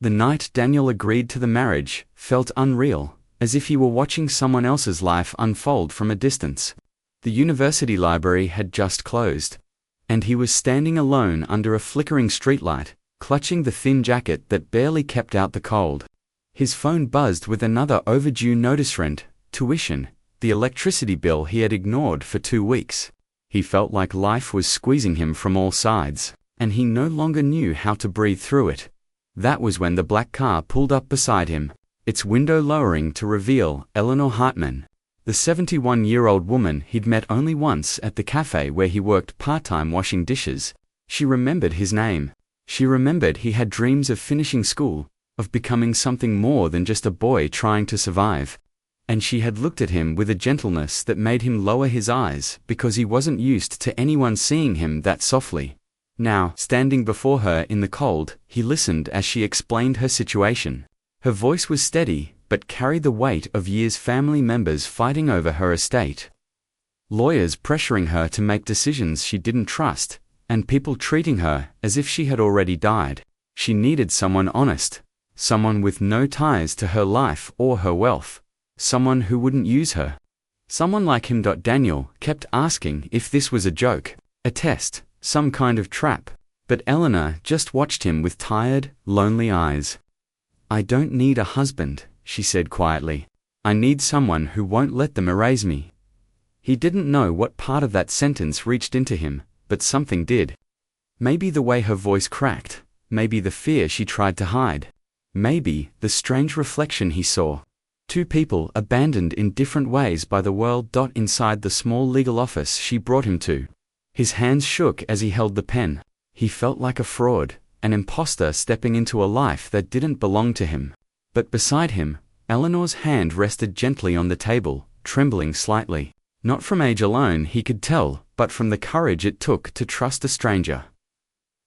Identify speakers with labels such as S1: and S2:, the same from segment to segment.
S1: The night Daniel agreed to the marriage felt unreal, as if he were watching someone else's life unfold from a distance. The university library had just closed, and he was standing alone under a flickering streetlight, clutching the thin jacket that barely kept out the cold. His phone buzzed with another overdue notice: rent, tuition, the electricity bill he had ignored for 2 weeks. He felt like life was squeezing him from all sides, and he no longer knew how to breathe through it. That was when the black car pulled up beside him, its window lowering to reveal Eleanor Hartman, the 71-year-old woman he'd met only once at the cafe where he worked part-time washing dishes. She remembered his name. She remembered he had dreams of finishing school, of becoming something more than just a boy trying to survive. And she had looked at him with a gentleness that made him lower his eyes because he wasn't used to anyone seeing him that softly. Now, standing before her in the cold, he listened as she explained her situation. Her voice was steady, but carried the weight of years family members fighting over her estate. Lawyers pressuring her to make decisions she didn't trust, and people treating her as if she had already died. She needed someone honest, someone with no ties to her life or her wealth, someone who wouldn't use her. Someone like him. Daniel kept asking if this was a joke, a test, some kind of trap, but Eleanor just watched him with tired, lonely eyes. "I don't need a husband," she said quietly. "I need someone who won't let them erase me." He didn't know what part of that sentence reached into him, but something did. Maybe the way her voice cracked, maybe the fear she tried to hide, maybe the strange reflection he saw. Two people abandoned in different ways by the world. Inside the small legal office she brought him to, his hands shook as he held the pen. He felt like a fraud, an imposter stepping into a life that didn't belong to him. But beside him, Eleanor's hand rested gently on the table, trembling slightly. Not from age alone, he could tell, but from the courage it took to trust a stranger.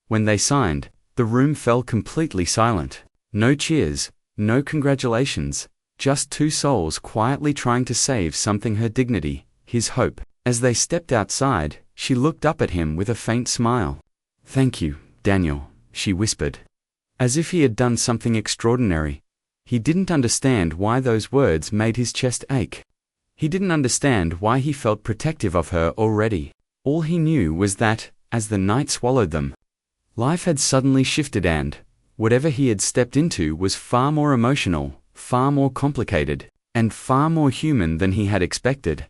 S1: When they signed, the room fell completely silent. No cheers, no congratulations, just two souls quietly trying to save something: her dignity, his hope. As they stepped outside, she looked up at him with a faint smile. "Thank you, Daniel," she whispered, as if he had done something extraordinary. He didn't understand why those words made his chest ache. He didn't understand why he felt protective of her already. All he knew was that, as the night swallowed them, life had suddenly shifted, and whatever he had stepped into was far more emotional, far more complicated, and far more human than he had expected.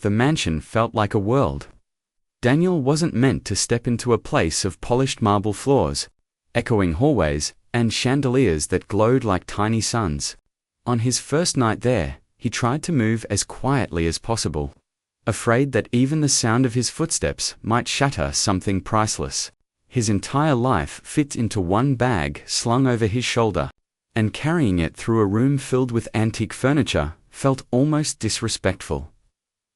S1: The mansion felt like a world. Daniel wasn't meant to step into a place of polished marble floors, echoing hallways, and chandeliers that glowed like tiny suns. On his first night there, he tried to move as quietly as possible, afraid that even the sound of his footsteps might shatter something priceless. His entire life fit into one bag slung over his shoulder, and carrying it through a room filled with antique furniture felt almost disrespectful.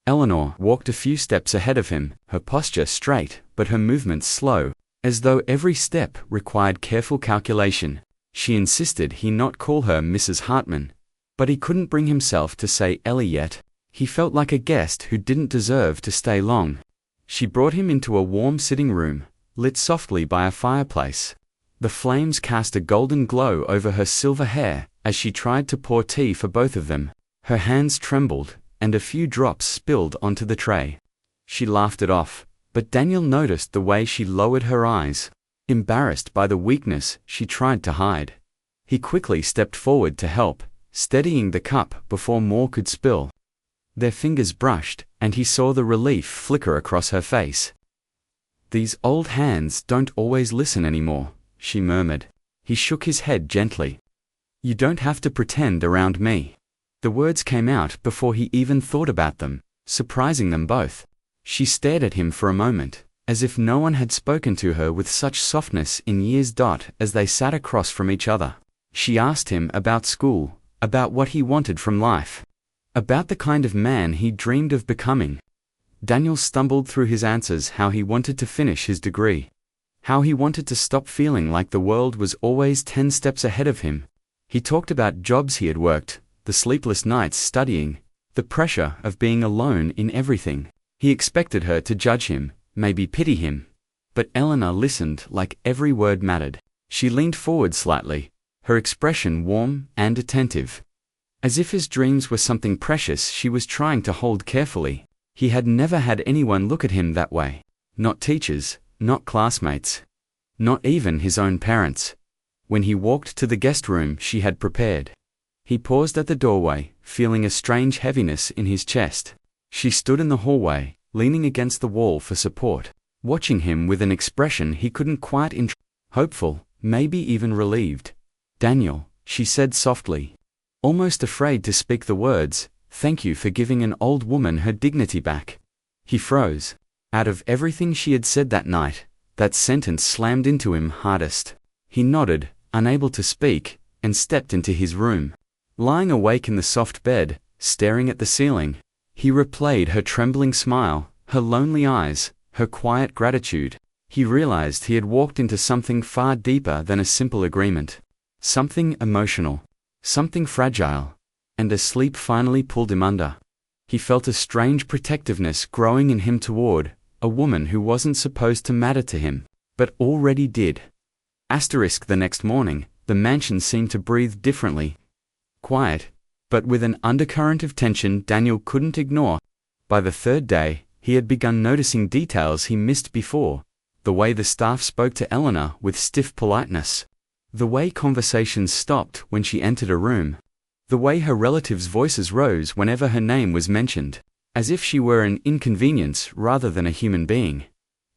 S1: Eleanor walked a few steps ahead of him, her posture straight, but her movements slow, as though every step required careful calculation. She insisted he not call her Mrs. Hartman, but he couldn't bring himself to say Ellie yet. He felt like a guest who didn't deserve to stay long. She brought him into a warm sitting room, lit softly by a fireplace. The flames cast a golden glow over her silver hair as she tried to pour tea for both of them. Her hands trembled, and a few drops spilled onto the tray. She laughed it off, but Daniel noticed the way she lowered her eyes, embarrassed by the weakness she tried to hide. He quickly stepped forward to help, steadying the cup before more could spill. Their fingers brushed, and he saw the relief flicker across her face. "These old hands don't always listen anymore," she murmured. He shook his head gently. "You don't have to pretend around me." The words came out before he even thought about them, surprising them both. She stared at him for a moment, as if no one had spoken to her with such softness in years. As they sat across from each other, she asked him about school, about what he wanted from life, about the kind of man he dreamed of becoming. Daniel stumbled through his answers: how he wanted to finish his degree, how he wanted to stop feeling like the world was always 10 steps ahead of him. He talked about jobs he had worked, the sleepless nights studying, the pressure of being alone in everything. He expected her to judge him, maybe pity him. But Eleanor listened like every word mattered. She leaned forward slightly, her expression warm and attentive. As if his dreams were something precious she was trying to hold carefully. He had never had anyone look at him that way. Not teachers, not classmates, not even his own parents. When he walked to the guest room she had prepared, he paused at the doorway, feeling a strange heaviness in his chest. She stood in the hallway, leaning against the wall for support, watching him with an expression he couldn't quite hopeful, maybe even relieved. "Daniel," she said softly, almost afraid to speak the words, "thank you for giving an old woman her dignity back." He froze. Out of everything she had said that night, that sentence slammed into him hardest. He nodded, unable to speak, and stepped into his room. Lying awake in the soft bed, staring at the ceiling, he replayed her trembling smile, her lonely eyes, her quiet gratitude. He realized he had walked into something far deeper than a simple agreement. Something emotional, something fragile, and as sleep finally pulled him under, he felt a strange protectiveness growing in him toward a woman who wasn't supposed to matter to him, but already did. The next morning, the mansion seemed to breathe differently. Quiet, but with an undercurrent of tension Daniel couldn't ignore. By the third day, he had begun noticing details he missed before. The way the staff spoke to Eleanor with stiff politeness. The way conversations stopped when she entered a room. The way her relatives' voices rose whenever her name was mentioned, as if she were an inconvenience rather than a human being.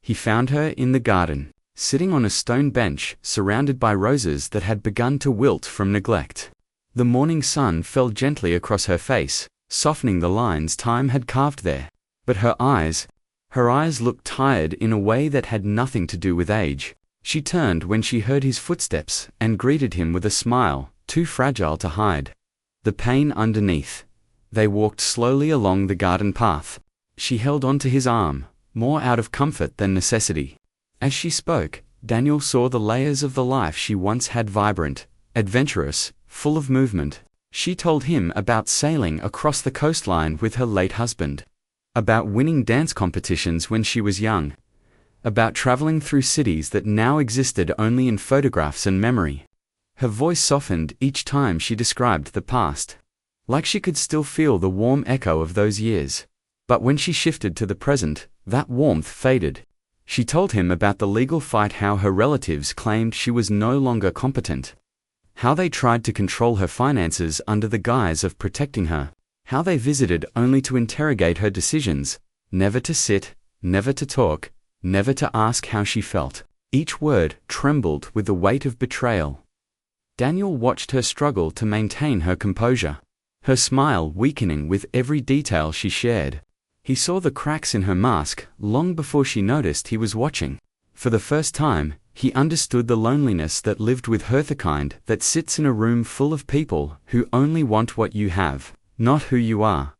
S1: He found her in the garden, sitting on a stone bench, surrounded by roses that had begun to wilt from neglect. The morning sun fell gently across her face, softening the lines time had carved there. But her eyes looked tired in a way that had nothing to do with age. She turned when she heard his footsteps and greeted him with a smile, too fragile to hide the pain underneath. They walked slowly along the garden path. She held onto his arm, more out of comfort than necessity. As she spoke, Daniel saw the layers of the life she once had, vibrant, adventurous, full of movement. She told him about sailing across the coastline with her late husband, about winning dance competitions when she was young, about traveling through cities that now existed only in photographs and memory. Her voice softened each time she described the past, like she could still feel the warm echo of those years. But when she shifted to the present, that warmth faded. She told him about the legal fight, how her relatives claimed she was no longer competent, how they tried to control her finances under the guise of protecting her, how they visited only to interrogate her decisions, never to sit, never to talk, never to ask how she felt. Each word trembled with the weight of betrayal. Daniel watched her struggle to maintain her composure, her smile weakening with every detail she shared. He saw the cracks in her mask long before she noticed he was watching. For the first time, he understood the loneliness that lived with her, the kind that sits in a room full of people who only want what you have, not who you are.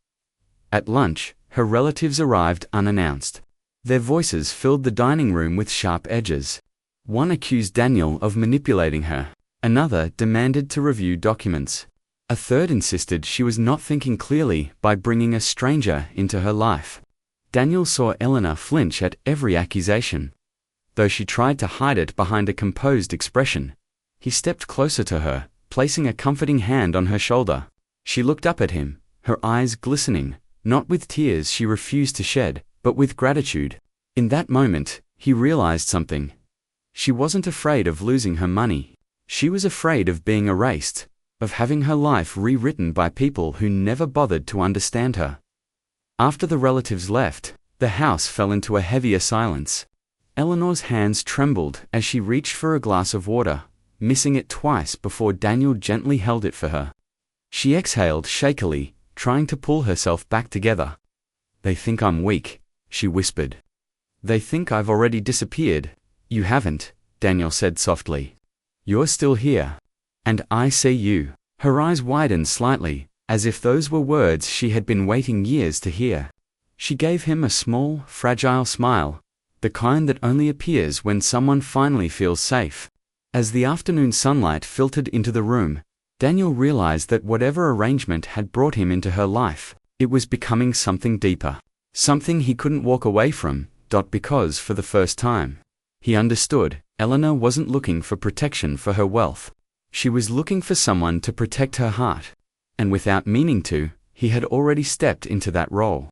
S1: At lunch, her relatives arrived unannounced. Their voices filled the dining room with sharp edges. One accused Daniel of manipulating her. Another demanded to review documents. A third insisted she was not thinking clearly by bringing a stranger into her life. Daniel saw Eleanor flinch at every accusation, though she tried to hide it behind a composed expression. He stepped closer to her, placing a comforting hand on her shoulder. She looked up at him, her eyes glistening, not with tears she refused to shed, but with gratitude. In that moment, he realized something. She wasn't afraid of losing her money. She was afraid of being erased, of having her life rewritten by people who never bothered to understand her. After the relatives left, the house fell into a heavier silence. Eleanor's hands trembled as she reached for a glass of water, missing it twice before Daniel gently held it for her. She exhaled shakily, trying to pull herself back together. "They think I'm weak," she whispered. "They think I've already disappeared." "You haven't," Daniel said softly. "You're still here. And I see you." Her eyes widened slightly, as if those were words she had been waiting years to hear. She gave him a small, fragile smile, the kind that only appears when someone finally feels safe. As the afternoon sunlight filtered into the room, Daniel realized that whatever arrangement had brought him into her life, it was becoming something deeper, something he couldn't walk away from, because for the first time, he understood. Eleanor wasn't looking for protection for her wealth. She was looking for someone to protect her heart. And without meaning to, he had already stepped into that role.